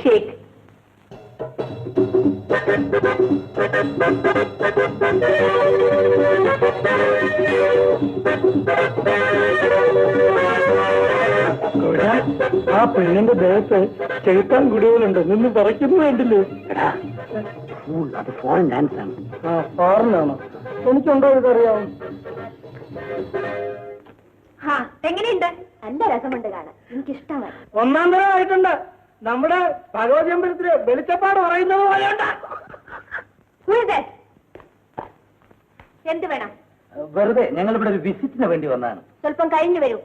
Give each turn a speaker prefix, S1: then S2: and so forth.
S1: Shake.
S2: ആ പെണ്ണിന്റെ ദേഹത്ത് ചെലുത്താൻ കുടികളുണ്ട് നിന്ന് പറിക്കുന്നു വേണ്ടില്ലേ?
S3: അത് ഫോറിൻ ഡാൻസ് ആണ്.
S2: ആ ഫോറിനാണോ? എനിക്കുണ്ടോ ഇതറിയാം.
S1: എങ്ങനെയുണ്ട്? നല്ല രസമുണ്ട് കാണാൻ, എനിക്കിഷ്ടമായി.
S2: ഒന്നാം തരം ആയിട്ടുണ്ട്. നമ്മുടെ ഭഗവതി അമ്പലത്തില് വെളിച്ചപ്പാട് പറയുന്നത് പോലെയുണ്ട്.
S1: എന്ത് വേണം?
S3: വെറുതെ ഞങ്ങൾ ഇവിടെ ഒരു വിസിറ്റിന് വേണ്ടി വന്നതാണ്.
S1: സ്വല്പം കഴിഞ്ഞു വരൂ.